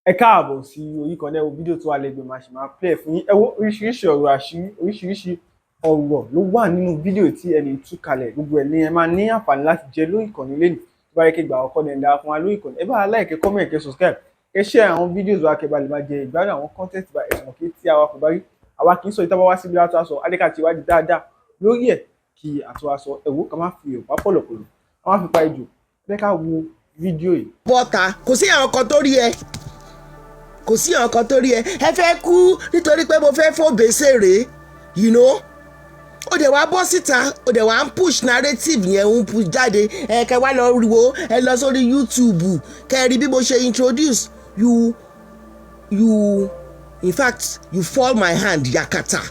Ẹ káàbọ̀ sí orí kan náà fídíò tó wà lẹ́gbẹ̀ẹ́ máa ṣe máa play fún yín. Ẹ wo oríṣiríṣi ọ̀rọ̀ àṣírí, oríṣiríṣi ọ̀rọ̀ ló wà nínú fídíò tí ẹni tú kalẹ̀. Gbogbo ẹ̀ ni ẹ máa ní àǹfààní láti jẹ lórí ìkànnì lẹ́nu. Tó bá yẹ kí gbà ọkọ ní ẹ̀dá fún wa lórí ìkànnì. Ẹ bá like, comment, subscribe. Ẹ share àwọn fídíòs wa kẹ́ bá lè máa jẹ ìgbádùn àwọn content bá ẹ̀sùn kí tí àwa kò bá rí. Àwa kì í sọ ìtàbá wá síbi látọ̀ aṣọ. Adéka ti wádìí dáadáa lórí ẹ̀ kí àtọ̀ aṣọ ẹ̀wò ká má fi ọ̀pá pọ̀lọ̀pọ̀lọ̀. Ká má fi pa ejò. Ẹ ká wo fídíò yìí. Bọ́ta kò sí àwọn kan tó rí ẹ. Kò sí àwọn kan tó rí ẹ fẹ́ kú nítorí pé mo fẹ́ fún Obesere, you know. Ó dẹ̀ wá bọ́ síta, ó dẹ̀ wá ń push narrative yẹn ń push jáde. Kẹ́ wá lọ wo, ẹ lọ sórí YouTube, kẹ́ rí bí mo ṣe introduce you in fact you fall my hand yakata.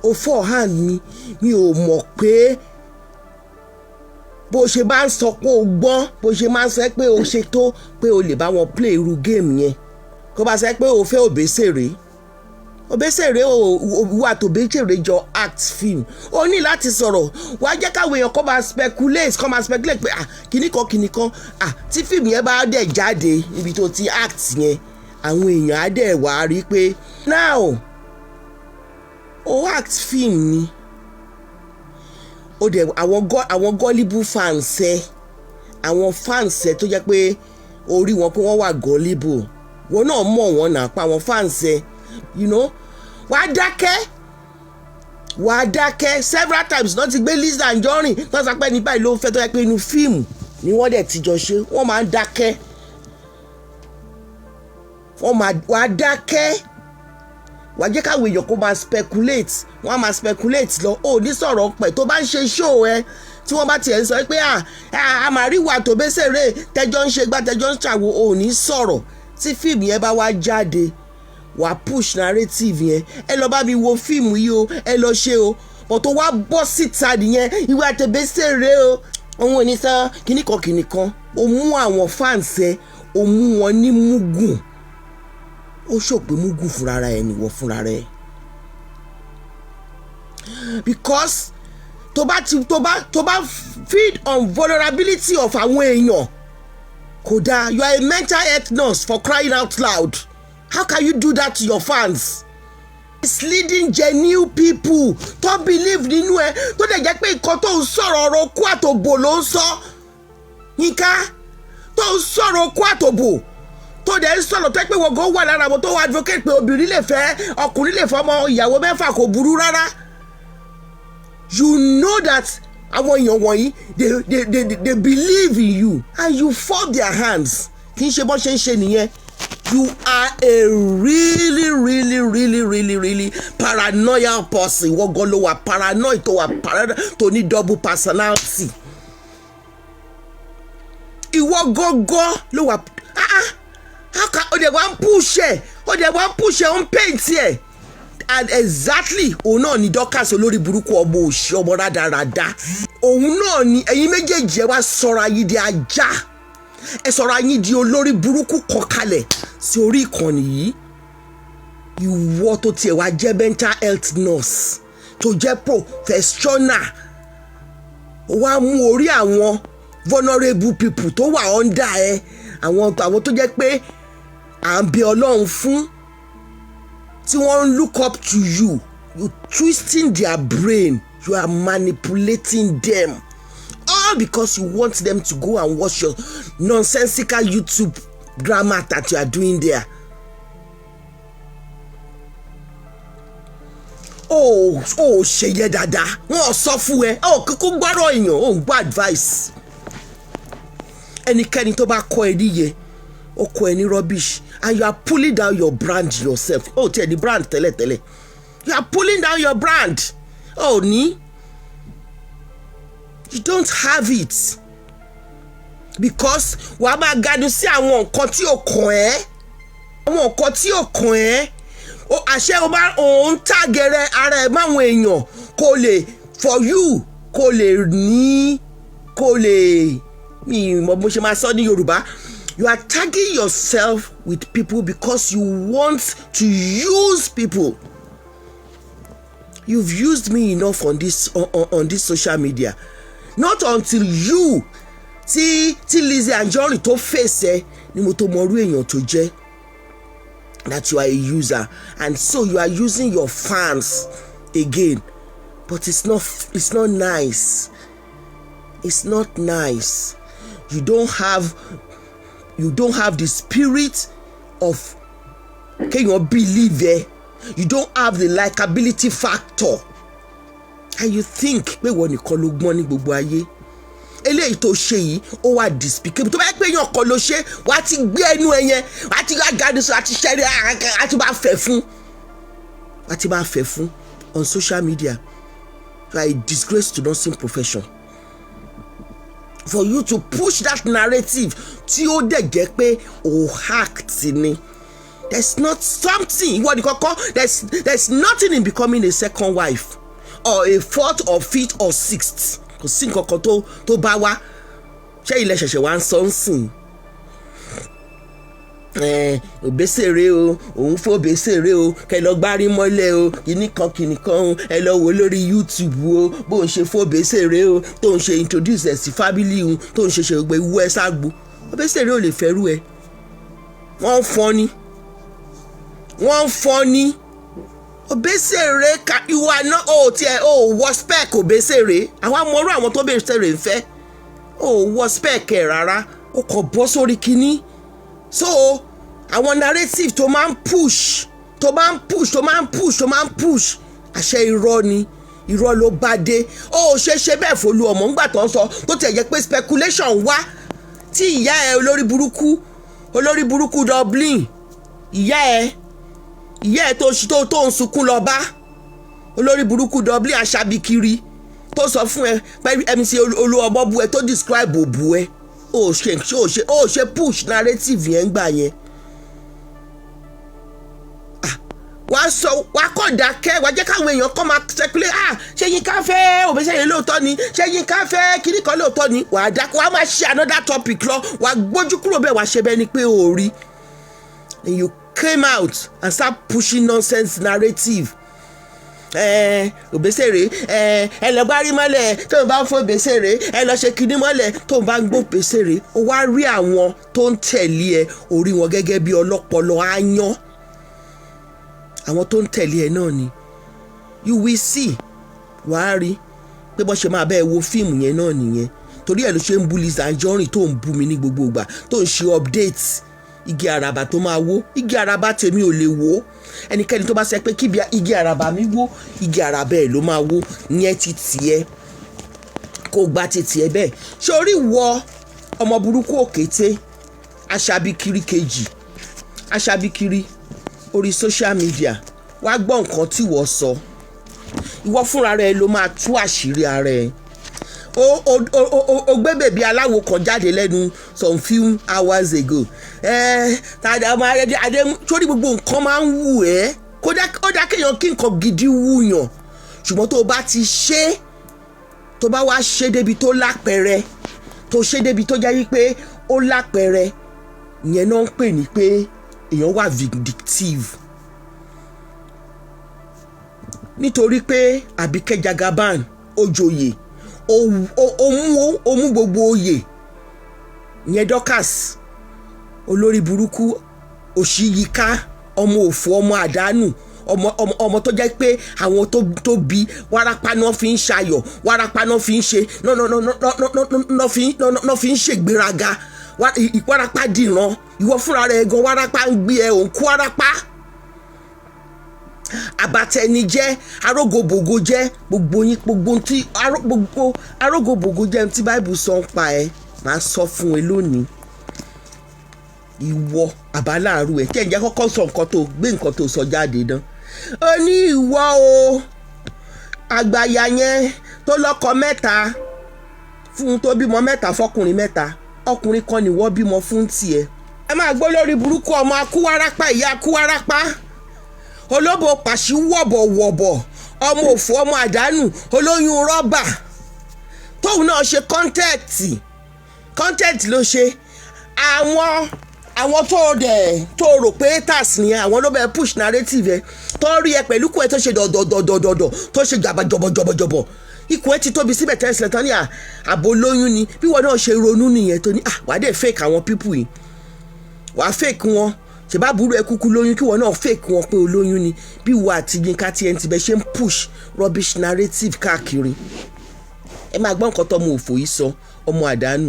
O fall hand mi ò mọ̀ pé bó ṣe bá ń sọ pé o gbọ́n, bó ṣe máa ń sọ pé o ṣe tó pé o lè bá wọn play irú game yẹn. Kó bá sọ pé o fẹ́ Obesere wà tó Obesere jọ act film. O ní láti sọ̀rọ̀, wàá jẹ́ káwọn èèyàn kó máa speculate pé kìnnìkan tí fíìmù yẹn bá dẹ̀ jáde níbi tó ti act yẹn, àwọn èèyàn á dẹ̀ wá rí pé now o act film ni. Ó dẹ̀ àwọn gullible fans àwọn fans tó jẹ́ pé orí wọn pé wọ́n wà gullible, wọn náà mọ̀ wọ́n náà pa àwọn fans you know. Wàá dákẹ́ several times náà ti gbé Lizzy Anjorin náà sọ pé ní báyìí ló ń fẹ́ tó yẹ pé inú fíìmù ni wọ́n dẹ̀ ti jọ ṣe, wọ́n máa ń dákẹ́. Wàá dákẹ́, wàá jẹ́ káwọn èèyàn kó máa speculate, wọ́n á máa speculate lọ. Ó ní sọ̀rọ̀ pẹ̀ tó bá ń ṣe show tí wọ́n bá tiẹ̀ ń sọ pé a máa rí wà tó Obesere tẹjọ́ ń ṣe gbá tẹjọ́ ń ṣàwò, ò ní sọ̀rọ̀. Tí fíìmù yẹn bá wá jáde, wà push narrative yẹn, ẹ lọ bá mi wo fíìmù yìí o, ẹ lọ ṣe o. But tó wá bọ́ síta nìyẹn, ìwà àti Obesere o, òun ò ní sọ kìnnìkan. O mú àwọn fans o mú wọn ní mugun. Ó ṣòpé mugun fúnra rẹ̀ nìwọ fúnra rẹ̀. Because tó bá feed on vulnerability of àwọn èèyàn, kódà you are a mental health nurse for crying out loud. How can you do that to your fans? Misleading genuine people tó believe nínú ẹ, tó dẹ̀ jẹ́ pé nǹkan tó ń sọ̀rọ̀ ọ̀rọ̀ okú àtòbò ló ń sọ. Yinka tó ń sọ̀rọ̀ okú àtòbò, tó dẹ̀ ń sọ̀rọ̀ tó pé wọ́gọ́ wà lára àwọn tó wà advocate pé obìnrin lè fẹ́ ọkùnrin lè fẹ́ ọmọ ìyàwó mẹ́fà kò burú rárá. You know that àwọn èèyàn wọ̀nyí they believe in you and you fold their hands. Kì í ṣe bọ́ ṣe ń ṣe nìyẹn. You are a really paranoid person. Ìwọ gan ló wà paranoid tó ní double personality. Ìwọ gangan ló wà ó dẹ̀ wá ń push ń paint ẹ̀. And exactly òun náà ni Dorcas olórí burúkú ọmọ òṣì ọmọ rádaràda. Òun náà ni ẹ̀yin méjèèjì ẹ wá sọ̀rọ̀ ayé di ajá. Ẹ sọ̀rọ̀ ayé di olórí burúkú kan kalẹ̀ sí orí ìkànnì yìí. Ìwọ tó tiẹ̀ wá jẹ́ mental health nurse tó jẹ́ professional, ó wá mú orí àwọn vulnerable people tó wà under àwọn tó jẹ́ pé à ń bẹ Ọlọ́run fún, tí wọ́n look up to you. You twisting their brain, you are manipulating them, all because you want them to go and watch your nonsensical YouTube drama that you are doing there. Ṣe yẹ dáadáa, wọ́n sọ fún ẹ, kíkú gbọ́rọ̀ èèyàn, gbọ́ advice. Ẹnikẹ́ni tó bá kọ́ ẹ níyẹ, ó kọ́ ẹ ní rubbish, and you are pulling down your brand yourself. Tiẹ̀ ní brand tẹ́lẹ̀. You are pulling down your brand. Ní. You don't have it. Because wàá máa Ganusi àwọn nǹkan tí ò kàn ẹ́. Àwọn nǹkan tí ò kàn ẹ́. Àṣẹ òun tàgẹ̀rẹ̀ ara ẹ̀ máwọn èèyàn for you kò lè mi mọ̀ bó ṣe máa sọ ní Yorùbá. You are tagging yourself with people because you want to use people. You've used me enough on this social media. Not until you tí Lizzy Anjorin tó face ni mo tó mọrú èèyàn tó jẹ́, that you are a user, and so you are using your fans again, but it's not nice. It's not nice. You don't have the spirit of can you believe it? You don't have the likability factor, and you think pé wọ́n nìkan ló gbọ́n ní gbogbo ayé. Eléyìí tó ṣe yìí ó wà despicable. Tó bá yẹ pé èèyàn kan ló ṣe, wàá ti gbé ẹnu ẹ yẹn, wàá ti Ganusi, wàá ti ṣẹ́rí, wàá ti bá fẹ́ fún on social media. You are a disgrace to nursing profession. For you to push that narrative tí ó dẹ̀ jẹ́ pé ó hacked ni. There's not something, there's nothing in becoming a second wife or a fourth or fifth or sixth. Kò sí nǹkan kan tó bá wá. Ṣé ilẹ̀ ṣẹ̀ṣẹ̀ wá ń sọ ń sìn? Obesere o, òun fún Obesere o, kẹ lọ gbárí mọ́lẹ̀ o, kìnìkan o, ẹ lọ wò lórí YouTube o, bó ń ṣe fún Obesere o, tó ń ṣe introduce ẹ̀ sí family o, tó ń ṣe gbogbo ìwú ẹ ságbo. Obesere ò lè fẹ́rù ẹ. Wọ́n ń fọ́ ni. Obesere you are not wọ spec Obesere. Àwọn amọ̀rú àwọn tó Obesere ń fẹ́. Wọ spec ẹ̀ rárá. Ó kàn bọ́ sórí kinní. So àwọn narrative tó máa ń push àṣẹ irọ́ ni, irọ́ ló bá dé. Ṣe bẹ́ẹ̀ f'Olú ọmọ ńgbà tó ń sọ tó tẹ̀ jẹ́ pé speculation wá tí ìyá ẹ olórí burúkú Dublin, ìyá ẹ tó ń sunkún lọ bá olórí burúkú Dublin aṣabikiri tó sọ fún ẹ pé MC Olú ọmọ bu ẹ tó describe òbu ẹ. Ṣe push narrative yẹn gbà yẹn. Wàá kọ́ dákẹ́, wàá jẹ́ káwọn èèyàn kọ́ máa speculate. Ṣé Yinka fẹ́ Obesere lóòótọ́ ni? Ṣé Yinka fẹ́ kíní kan lóòótọ́ ni? Wàá dákẹ́, wàá máa ṣe another topic lọ, wàá gbójú kúrò bẹ́ẹ̀, wàá ṣe bẹ́ẹ̀ ni pé o rí. And you came out and start pushing nonsense narrative. Obesere ẹ lọ gbárí mọ́lẹ̀ tó ń bá fún Obesere, ẹ lọ ṣe kinní mọ́lẹ̀ tó ń bá ń gbó Obesere. Ó wá rí àwọn tó ń tẹ̀lé ẹ, orí wọn gẹ́gẹ́ bí ọlọ́pọlọ áyán. Àwọn tó ń tẹ̀lé ẹ náà ni you will see. Wàá rí pé bọ́ ṣe máa bẹ́ẹ̀ wo fíìmù yẹn náà nìyẹn. Torí ẹ̀ ló ṣe ń bú Lizzy Anjorin tó ń bú mi ní gbogbo ìgbà, tó ń ṣe updates. Igi àràbà tó máa wó, igi àràbà tèmi ò lè wó. Ẹnikẹ́ni tó bá sọ pé kí igi àràbà mi wó, igi àràbà ẹ̀ ló máa wó. Ìyẹn ti tiẹ̀, kó gba ti tiẹ̀ bẹ́ẹ̀. Ṣé orí wọ ọmọ burúkú òkété aṣabikiri kejì, aṣabikiri orí social media, wàá gbọ́ nǹkan tí wọ́n sọ. Ìwọ fúnra rẹ ló máa tú àṣírí ara ẹ. O gbé bèbí aláwo kan jáde lẹ́nu some few hours ago. Tàdé ọmọ adé sórí gbogbo nǹkan máa ń wù ẹ́. Ó dá kéèyàn kí nǹkan gidi wúyàn. Ṣùgbọ́n tó bá ti ṣe, tó bá wá ṣe débi tó lápẹẹrẹ, tó ṣe débi tó jẹ́ wípé ó lápẹẹrẹ, ìyẹn náà ń pè ní pé èèyàn wà vindictive. Nítorí pé Àbíkẹ́ Jagaban ó joyè, ó mú gbogbo oyè. Ìyẹn Dorcas olórí burúkú Yinka, ọmọ òfò, ọmọ àdánù, ọmọ tó jẹ́ pé àwọn tó bí wárápá náà fi ń ṣayọ̀, wárápá náà fi ń ṣe náà fi ń ṣègbéraga, wárápá dìran. Ìwọ fúnra rẹ̀ gan wárápá ń gbé ẹ, òun kú wárápá. Àbàtẹnijẹ́, arógòbògò jẹ́, gbogbo tí arógòbògò jẹ́ tí Bible sọ ń pa ẹ, máa sọ fún ẹ lónìí. Ìwọ àbáláàrú ẹ, kẹ́ńjẹ́ kọ́kọ́ sọ nǹkan tó sọ jáde dán. Ó ní ìwọ o àgbàyà yẹn tó lọ́kọ mẹ́ta fún, tó bímọ mẹ́ta fọkùnrin mẹ́ta, ọkùnrin kan nìwọ bímọ fún tiẹ̀. Ẹ máa gbọ́ lórí burúkú ọmọ akúwárápá, ìyá akúwárápá, olóbò pàṣí wọ̀bọ̀wọ̀bọ̀, ọmọ òfò, ọmọ àdánù, olóyún rọ́bà, tóun náà ṣe kọ́ńtẹ́ǹtì ló ṣe. Àwọn tó rò pé haters ni àwọn ló bẹ push narrative ẹ, tó rí ẹ pẹ̀lú kú ẹ tó ṣe dọ̀dọ̀dọ̀dọ̀, tó ṣe jọ̀bọ̀jọ̀bọ̀, ikú ẹ ti tóbi síbẹ̀ tẹ́sílẹ̀ tán ní àbò lóyún ni. Bí wọn náà ṣe ronú nìyẹn tó ní wàá dé fake àwọn people yìí. wàá fake wọn ṣe bá burú ẹ kúkú lóyún kí wọn náà fake wọn pé olóyún ni bí wo àti Yinka tí ẹ ti bẹ ṣe ń push rubbish narrative káàkiri ẹ máa gbọ́ nǹkan tó ọmọ òfò yìí sọ ọmọ àdánù.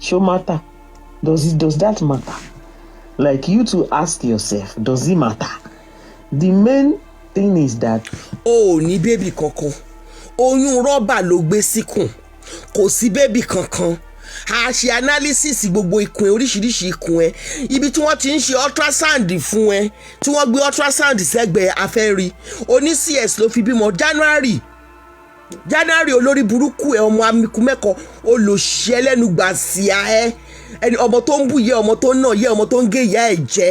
Show matter. Does that matter? Like you to ask yourself, does it matter? The main thing is that. O ò ní bébì kankan oyún rọ́bà ló gbé síkùn kò sí bébì kankan a ṣe analysis gbogbo ikùn ẹ oríṣiríṣi ikùn ẹ ibi tí wọ́n ti ń ṣe ultrasound fún ẹ tí wọ́n gbé ultrasound sẹ́gbẹ̀ẹ́ afẹ́rí oní CS ló fi bímọ January olórí burúkú ẹ ọmọ amiku mẹ́kọ olùṣẹ́ lẹ́nu gbàsíà ẹ ẹni ọmọ tó ń bù yẹ ọmọ tó ń nà yẹ ọmọ tó ń gé ìyá ẹ jẹ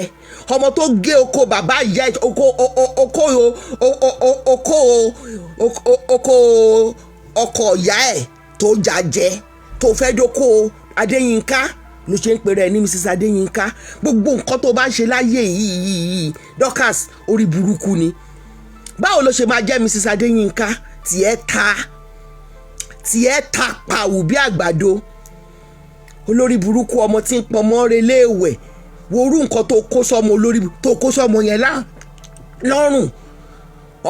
ọmọ tó gé oko bàbá ìyá ẹ oko ọkọ ìyá ẹ tó jà jẹ tó fẹ́ dóko Adéyínká ló ṣe ń pè rẹ̀ ní Mrs Adéyínká gbogbo nǹkan tó bá ń ṣe láyé yìí Dorcas orí burúkú ni báwo ló ṣe máa jẹ́ Mrs Adéyínká tiẹ̀ ta pàwù bí àgbàdo olórí burúkú ọmọ tí ń pọmọ reléèwẹ̀ worú nǹkan tó kó sọmọ olórí tó kó sọmọ yẹn lọ́rùn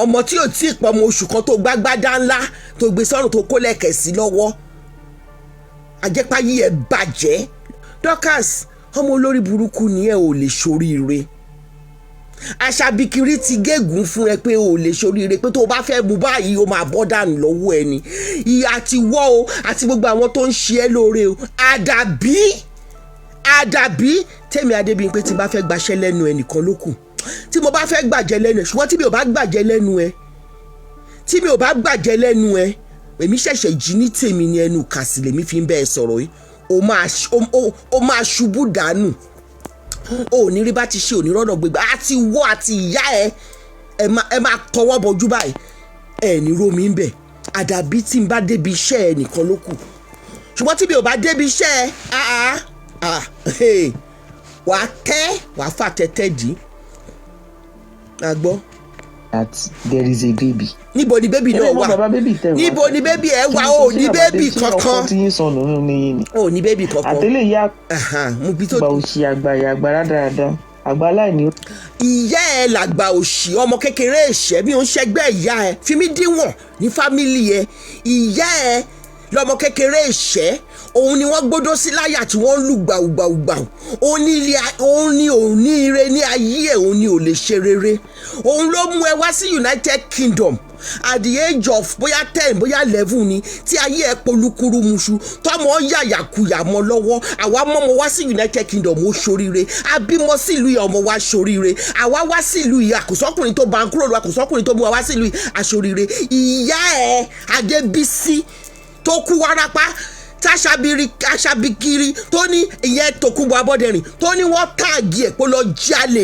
ọmọ tí ò tí ì pọmọ oṣù kan tó gbágbádá ńlá tó gbé sọ́rùn tó kó lẹ̀kẹ̀ sí lọ́wọ́ àjẹpáyé ẹ̀ bàjẹ́ Dorcas ọmọ olórí burúkú ni ẹ ò lè ṣoríire aṣàbíkiri ti gégùn fún ẹ pé o lè ṣoríire pé tó o bá fẹ́ bu báyìí o máa bọ́ dànù lọ́wọ́ ẹ ni ìyá ti wọ́ o àti gbogbo àwọn tó ń ṣe ẹ́ lóore o àdàbí Tẹ́mi Adébíyìnpé tí bá fẹ́ gbaṣẹ́ lẹ́nu ẹ nìkan ló kù tí mo bá fẹ́ gbàjẹ́ lẹ́nu ẹ ṣùgbọ́n tí mi ò bá gbàjẹ́ lẹ́nu ẹ èmi ṣẹ̀ṣẹ̀ jí ní tèmi ni ẹnu kàsì lèmi fi ń bẹ́ẹ̀ sọ̀rọ̀ yìí o máa ṣubú dànù o ní rí bá ti ṣe onírọ́nà gbégbá àti wọ́ àti ìyá ẹ máa tọwọ́ bọjú báyìí ẹ ní rómi ń bẹ̀ àdàbí tí n bá débi iṣẹ́ ẹ nìkan ló kù ṣùgbọ́n tí mi ò bá débi iṣẹ́ ẹ wàá fà tẹ́tẹ́ dì í àgbọ́. That there is a baby. Níbo ni bébì náà wà? Níbo ni bébì ẹ wà? O ní bébì kankan. O ní bébì kankan. Àtẹlẹ ìyá àgbà òṣì àgbà rádaràda àgbà aláìní. Ìyá ẹ làgbà òṣì ọmọ kékeré ẹ̀ṣẹ̀ bí ó ń ṣẹgbẹ́ ìyá ẹ fi mí díwọ̀n ní fámìlì ẹ ìyá ẹ lọmọ kékeré ẹ̀ṣẹ̀ òun ni wọ́n gbódó sí láyà tí wọ́n lù gbàùgbàùgbàù òun ni òun ní ire ní ayé ẹ̀ òun ni ò lè ṣe rere òun ló mú ẹ wá sí United Kingdom at the age of bóyá 10 bóyá 11 ni tí ayé ẹ polúkúrú muṣu tọmọ yàyàkuyà mọ́ lọ́wọ́ àwa mọ́mọ́ wá sí United Kingdom ó ṣoríire abímọ sílùú yìí ọmọ wa ṣoríire àwa wá sílùú yìí àkùsọ́kùnrin tó bá ń kúrò lọ àkùsọ́kùnrin tó mú wa sílùú yìí àṣoríire ìyá ẹ Adébísí tó kú wárápá aṣàbíkiri tó ní ìyẹn Tòkunbọ̀ Abọ́dẹrìn tó ní wọ́n táàgì ẹ̀ pé lọ jalè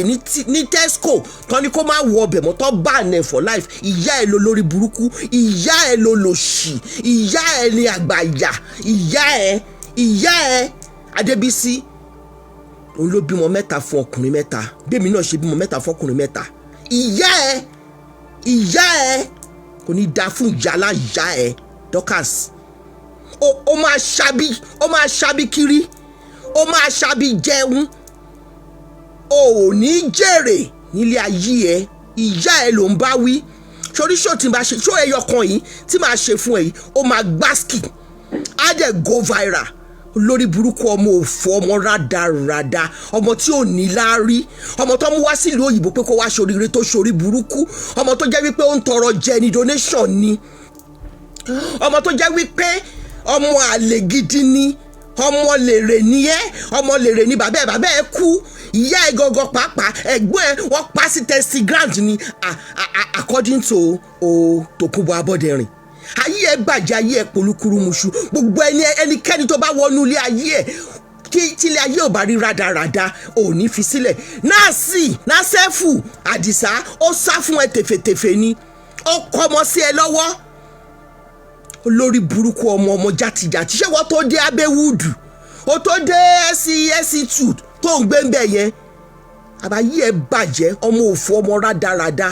ní Tesco tó ní kó má wọ ọbẹ̀ mọ́ tó bá nẹ̀ for life ìyá ẹ̀ ló lórí burúkú ìyá ẹ̀ ló lòṣì ìyá ẹ̀ ní àgbàyà ìyá ẹ̀ Adébísí òun ló bímọ mẹ́ta fún ọkùnrin mẹ́ta bẹ́ẹ̀mi náà ṣe bímọ mẹ́ta fún ọkùnrin mẹ́ta ìyá ẹ̀ kò ní dá fún ìyálà ìyá ẹ̀ Dorcas ó máa ṣàbí kiri ó máa ṣàbí jẹun ò ní jèrè nílé ayé ẹ ìyá ẹ ló ń bá wí sórí ṣó tí n bá ṣe ṣó ẹyọ kan yìí tí màá ṣe fún ẹ yìí ó máa gbáskì á dẹ̀ go viral lórí burúkú ọmọ òfò ọmọ rádaràda ọmọ tí ò ní láárí ọmọ tó mú wá sílùú òyìnbó pé kó wá ṣoríire tó ṣorí burúkú ọmọ tó jẹ́ wípé ó ń tọrọ jẹ ní donation ni ọmọ tó jẹ́ wípé ọmọ àlè gidi ni ọmọ lèrè ni ọmọ lèrè ni bàbá ẹ kú ìyá ẹ gọgọ pàápàá ẹ̀gbọ́n ẹ wọ́n pa sí testing ground ni according to Tòkunbọ̀ Abọ́dẹrìn ayé ẹ bàjẹ́ ayé ẹ polúkúrú muṣu gbogbo ẹnikẹ́ni tó bá wọnú ilé ayé ẹ tílé ayé ò bá rí rádaràda ò ní fi sílẹ̀ násẹ́fù Àdìsá ó sá fún ẹ tèfètèfè ni ó kọ́mọ sí ẹ lọ́wọ́ olórí burúkú ọmọ játijàti ṣé wọ́n tó dé abẹ́wúdù ó tó dé SC2 tó ń gbé ń bẹ̀ yẹn àbáyé ẹ bàjẹ́ ọmọ òfò ọmọ rádaràda.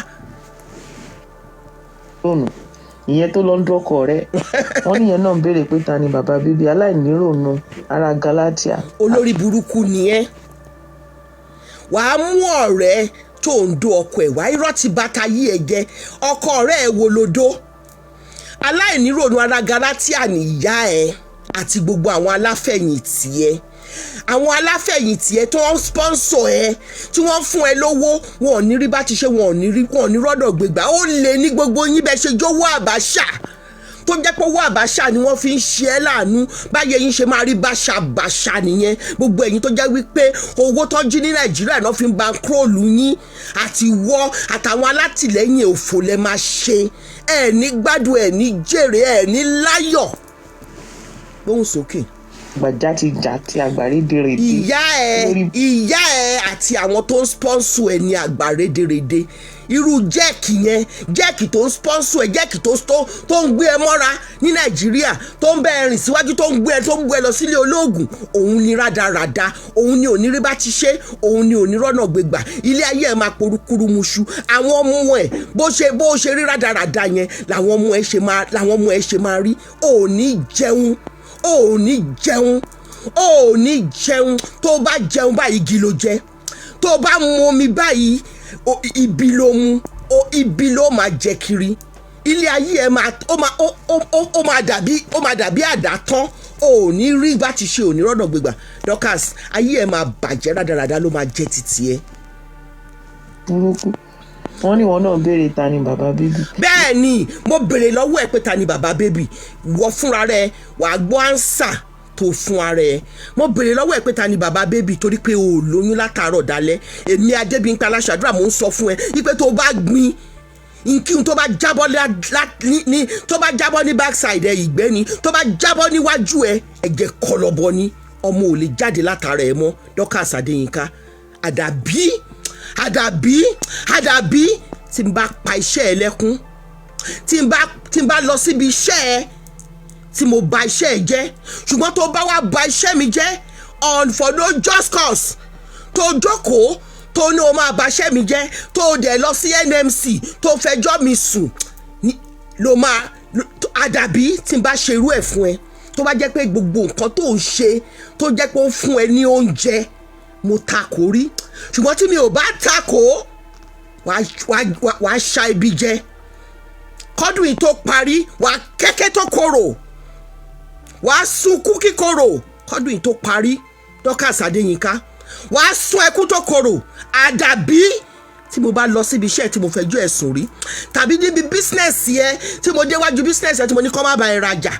ìyẹn tó lọ ń dọ́kọ rẹ̀ wọ́n níyẹn náà ń béèrè pé ta ni bàbá bíbí aláìníròónú ara Galatia. olórí burúkú nìyẹn wàá mú ọ̀rẹ́ tó ń do ọkọ ẹ̀ wá irọ́ ti bàtà yí ẹ jẹ ọkọ ọ̀rẹ́ ẹ̀ wo lodo aláìnírònú ara galatia nìyá ẹ àti gbogbo àwọn aláfẹ̀yìntì ẹ àwọn aláfẹ̀yìntì ẹ tó ń sponsor ẹ tí wọ́n fún ẹ lówó wọn ò ní rí bá ti ṣe wọn ò ní rọ́dọ̀ gbégbá ó lè ní gbogbo yín bẹ́ẹ̀ ṣe jówó àbáṣà tó jẹ́ pé owó àbáṣà ni wọ́n fi ń ṣe ẹ́ láàánú báyẹn yín ṣe máa rí báṣà nìyẹn gbogbo ẹ̀yin tó jẹ́ wípé owó tó jí ní nàìjíríà náà fi ń bankróòlù yín àti wọ́ àtàwọn alátìlẹ́yìn òfò lẹ máa ṣe ẹ̀ ní gbádùn ẹ̀ ní jèrè ẹ̀ ní láyọ̀ gbóhùn sókè. gbàjá ti jà tí àgbàrédèrèdè. ìyá ẹ àti àwọn tó ń sponsor ẹ ní àgbàrédèrèdè irú jẹ́ẹ̀kì tó ń sponsor ẹ jẹ́ẹ̀kì tó ń gbé ẹ mọ́ra ní nàìjíríà tó ń bẹ ẹ rìn síwájú tó ń gbé ẹ lọ sílé olóògùn òun ni rádaràda òun ni òní rí bá ti ṣe òun ni òní rọ́nà gbégbà ilé ayé ẹ máa porúkúrú muṣu àwọn ọmọ ẹ bó ṣe rí rádaràda yẹn làwọn ọmọ ẹ ṣe máa rí òní jẹun tó bá jẹun báyìí igi ló jẹ tó bá mu omi báyìí ibi ló mu ibi ló máa jẹ kiri ilé ayé ẹ ó máa dàbí àdátán ò ní rí bá ti ṣe òní rọ́nà gbégbà Dorcas ayé ẹ máa bàjẹ́ rádaràda ló máa jẹ́ títí ẹ. burúkú wọ́n ní wọn náà béèrè ta ni bàbá bébì. bẹ́ẹ̀ ni mo béèrè lọ́wọ́ ẹ pé ta ni bàbá bébì wọ fúnra rẹ wàá gbọ́ ánsà tó fún ara ẹ mo béèrè lọ́wọ́ ẹ pé ta ni bàbá bébì torí pé o lóyún látàárọ̀ dalẹ́ èmi Adébíyìnká Aláṣàdúrà mò ń sọ fún ẹ wípé tó bá gbin nkíhun tó bá jábọ́ ní backside ẹ ìgbẹ́ ni tó bá jábọ́ níwájú ẹ ẹ̀jẹ̀ kọlọ̀bọ ni ọmọ ò lè jáde látara ẹ mọ́ Dorcas Adéyínká àdàbí tí n bá pa iṣẹ́ ẹ lẹ́kún tí n bá lọ síbi iṣẹ́ ẹ tí mo bà iṣẹ́ ẹ jẹ́ ṣùgbọ́n tó bá wá bà iṣẹ́ mi jẹ́ for no just cause tó jókòó tó ní o máa bà iṣẹ́ mi jẹ́ tó dẹ̀ lọ sí NMC tó fẹjọ́ mi sùn ló máa àdàbí tí n bá ṣe irú ẹ̀ fún ẹ tó bá jẹ́ pé gbogbo nǹkan tó ń ṣe tó jẹ́ pé ó ń fún ẹ ní oúnjẹ mo takò rí ṣùgbọ́n tí mi ò bá takò wàá ṣa ibi jẹ kọ́dún yìí tó parí wàá kẹ́kẹ́ tó korò wàá sunkún kíkorò kọ́dún yìí tó parí Dorcas Adéyínká wàá sun ẹkún tó korò àdàbí tí mo bá lọ síbi iṣẹ́ tí mo fẹjọ́ ẹ̀sùn rí tàbí níbi bísínẹ́sì ẹ tí mo déwájú bísínẹ́sì ẹ tí mo ní kọ́ má ba ẹ rajà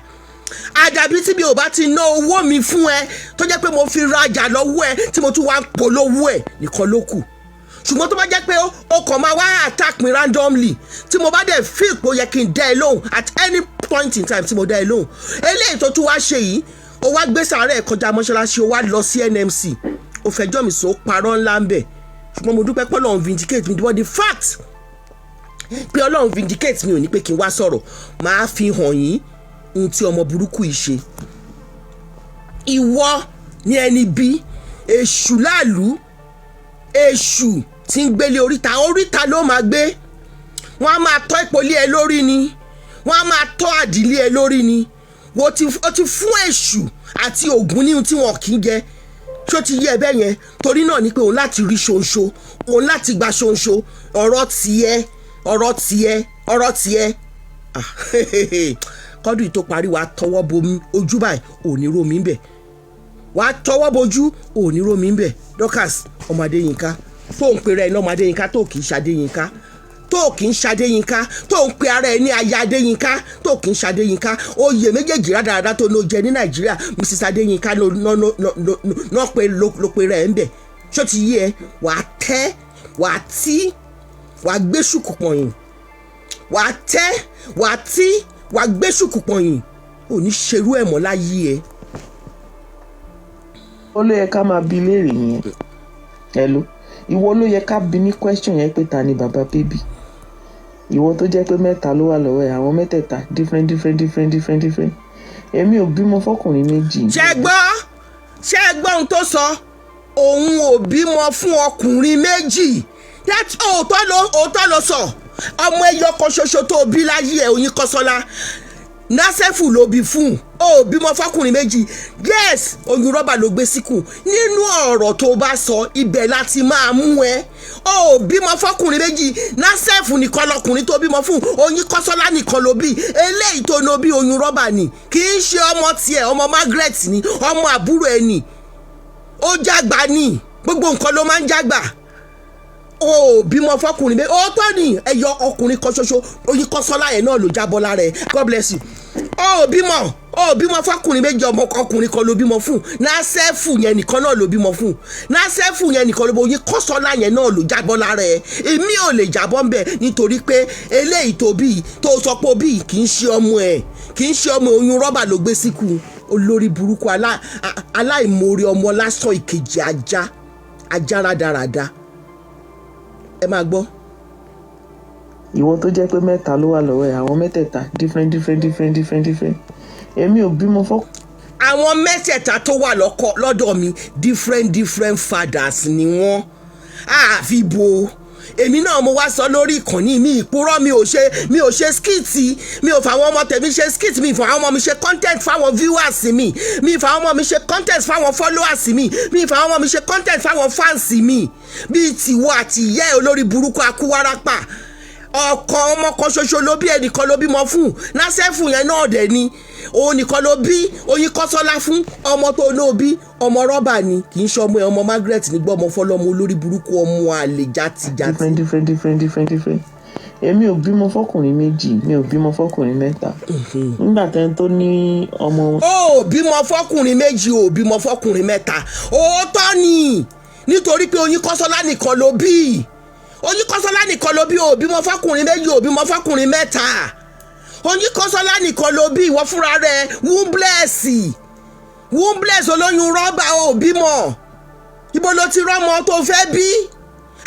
àdàbí tí mi ò bá ti ná owó mi fún ẹ tó jẹ́ pé mo fi rajà lọ́wọ́ ẹ tí mo tún wá ń polówó ẹ nìkan ló kù ṣùgbọ́n tó bá jẹ́ pé ó kàn máa wá attack me randomly tí mo bá dẹ̀ feel pé ó yẹ kí n dá ẹ lóhùn at any point in time tí mo dá ẹ lóhùn eléyìí tó tún wá ṣe yìí ó wá gbé sàárẹ̀ kọjá mọ́ṣáláṣí ó wá lọ sí NMC ó fẹjọ́ mi sọ parọ́ ńlá ń bẹ̀ ṣùgbọ́n mo dúpẹ́ pé Ọlọ́run vindicate mi but the fact pé Ọlọ́run vindicate mi ò ní pé kí n wá sọ̀rọ̀ máa fi hàn yín ohun tí ọmọ burúkú yìí ṣe ìwọ ní ẹni bí èṣù láàlú èṣù tí ń gbélé oríta ló máa gbé wọ́n á máa tọ́ ìpolí ẹ lórí ni wọ́n á máa tọ́ àdìlé ẹ lórí ni ó ti fún èṣù àti ògún ní ohun tí wọn kì í jẹ ṣó ti yé ẹbẹ yẹn torí náà ni pé òun láti rí ṣonṣo òun láti gba ṣonṣo ọ̀rọ̀ tiẹ̀ kọ́dún yìí tó parí wàá tọwọ́ bo ojú báyìí òní romi ń bẹ̀ wàá tọwọ́ bojú òní romi ń bẹ̀ Dorcas ọmọ Adéyínká tó ń pèrè ẹ̀ ní ọmọ Adéyínká tó kì í ṣàdéyínká tó kì í ṣàdéyínká tó ń pe ara ẹ̀ ní aya Adéyínká tó kì í ṣàdéyínká oyè méjèèjì rádaràdá tó ló jẹ ní Nàìjíríà Mrs Adéyínká náà pé ló pe rẹ̀ ń bẹ̀ ṣó ti yé ẹ wàá tẹ́ wàá tí wàá gbé ṣùkù pọ̀yìn wàá tẹ́ wàá tí wàá gbé ṣùkù pọ̀yìn ò ní ṣerú ẹ̀ mọ́ láyé ẹ. ó ló yẹ ká máa bi léèrè yẹn hello ìwọ ló yẹ ká bi ní question yẹn pé ta ni bàbá bébì ìwọ tó jẹ́ pé mẹ́ta ló wà lọ́wọ́ ẹ̀ àwọn mẹ́tẹ̀ẹ̀ta different èmi ò bímọ fọkùnrin méjì. ṣé gbọ́ ohun tó sọ òun ò bímọ fún ọkùnrin méjì òótọ́ ló sọ ọmọ ẹyọ kan ṣoṣo tó bí láyé ẹ̀ Oyinkanṣọ́lá násẹ́fù ló bí fún ó bímọ fọkùnrin méjì yes oyún rọ́bà ló gbé síkù nínú ọ̀rọ̀ tó bá sọ ibẹ̀ láti máa mú ẹ ó bímọ fọkùnrin méjì násẹ́fù nìkan lọkùnrin tó bímọ fún oyin kọ́sọ́lá nìkan ló bí eléyìí tó ló bí oyún rọ́bà ni kì í ṣe ọmọ tiẹ̀ ọmọ Margaret ni ọmọ àbúrò ẹ̀ ni ó jágbá ni gbogbo nǹkan ló máa ń jágbá ó bímọ fọkùnrin méjì ó tọ́ ni ẹyọ ọkùnrin kan ṣoṣo oyin kọ́sọ́lá yẹn náà ló jábọ́ lára ẹ̀ God bless you ó bímọ fọkùnrin méjì ọmọ ọkùnrin kan ló bímọ fún násẹ́fù yẹn nìkan náà ló bímọ fún násẹ́fù yẹn nìkan ló bímọ oyin kọ́sọ́lá yẹn náà ló jábọ́ lára ẹ̀ èmi ò lè jábọ́ ńbẹ̀ nítorí pé eléyìí tó bí tó sọ pé bí kì í ṣe ọmọ ẹ̀ kì í ṣe ọmọ oyún rọ́bà ló gbé síkù olórí burúkú aláìmoore ọmọ lásán ìkejì ajá rádaràda ẹ máa gbọ́. ìwọ tó jẹ́ pé mẹ́ta ló wà lọ́wọ́ ẹ̀ àwọn mẹ́tẹ̀ẹ̀ta different èmi ò bímọ fọ́. àwọn mẹ́tẹ̀ẹ̀ta tó wà lọ́dọ̀ mi different fathers ni wọ́n àfi bo èmi náà mo wá sọ lórí ìkànnì mi ìpúrọ́ mi ò ṣe skit mi ò fàwọn ọmọ tèmi ṣe skit mi ìfàwọn ọmọ mi ṣe content fáwọn viewers mi ìfàwọn ọmọ mi ṣe content fáwọn followers mi ìfàwọn ọmọ mi ṣe content fáwọn fans mi bíi tiwọ àti ìyá ẹ olórí burúkú akúwárapà ọkàn ọmọ kan ṣoṣo ló bí ẹnìkan ló bímọ fún násẹ́fù yẹn náà dẹ̀ ni òun nìkan ló bí oyin kọ́sọ́lá fún ọmọ tó ló bí ọmọ rọ́bà ni kì í ṣe ọmọ ẹ ọmọ Margaret nígbà ọmọ fọlọ́mọ olórí burúkú ọmọ àlè játijàti. different èmi ò bímọ fọkùnrin méjì mi ò bímọ fọkùnrin mẹ́ta nígbà tẹ́ni tó ní ọmọ. ó bímọ fọkùnrin méjì ó bímọ fọkùnrin mẹ́ta òótọ́ ni nítorí pé oyin kọ́sọ́lá nìkan ló bí oyin kọ́sọ́lá nìkan ló bí ó bímọ fọkùnrin méjì ó bímọ fọkùnrin mẹ́ta oyin kọ́sọ́lá nìkan ló bí ìwọ fúnra rẹ̀ wombless olóyún rọ́bà ó bímọ ibo ló ti rọ́mọ tó fẹ́ bí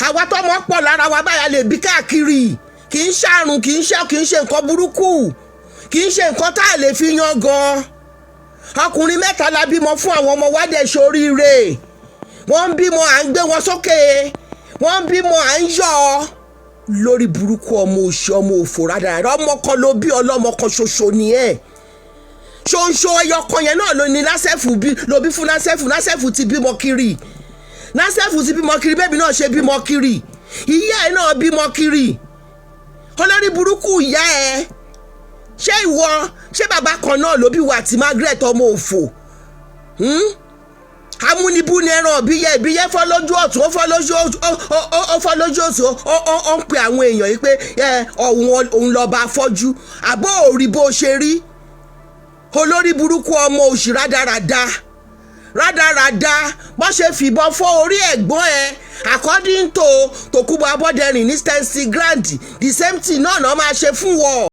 àwa tọ́mọ pọ̀ lára wa báyà lè bí káàkiri kì í ṣàrùn kì í ṣe nǹkan burúkú kì í ṣe nǹkan tá a lè fi yan gan ọkùnrin mẹ́ta la bímọ fún àwọn ọmọ wa dẹ̀ ṣoríire wọ́n ń bímọ à ń gbé wọn sókè wọ́n ń bímọ à ń yọ̀ lórí burúkú ọmọ òṣì ọmọ òfò rádàrá ọmọ kan ló bí ọlọ́mọ kan ṣoṣo ni ẹ̀ ṣoṣo ẹyọ kan yẹn náà ló ní násẹ́fù ló bí fún násẹ́fù ti bímọ kiri bẹ́ẹ̀bi náà ṣe bímọ kiri ìyá ẹ̀ náà bímọ kiri olórí burúkú ìyá ẹ̀ ṣé bàbá kan náà ló bí wà tí Margaret ọmọ òfò amúnibú ni ẹran ìbíyẹ fọ́ lójú ọ̀tún ó fọ́ lójú òsì ó ń pe àwọn èèyàn yìí pé òun lọ́ba afọ́jú àbó òrí bó ṣe rí olórí burúkú ọmọ òṣì rádaràda bó ṣe fìbọn fọ́ orí ẹ̀gbọ́n ẹ̀ according to Tòkunbọ̀ Abọ́dẹrìn ní Stanley Grand the same thing náà máa ṣe fún wọn.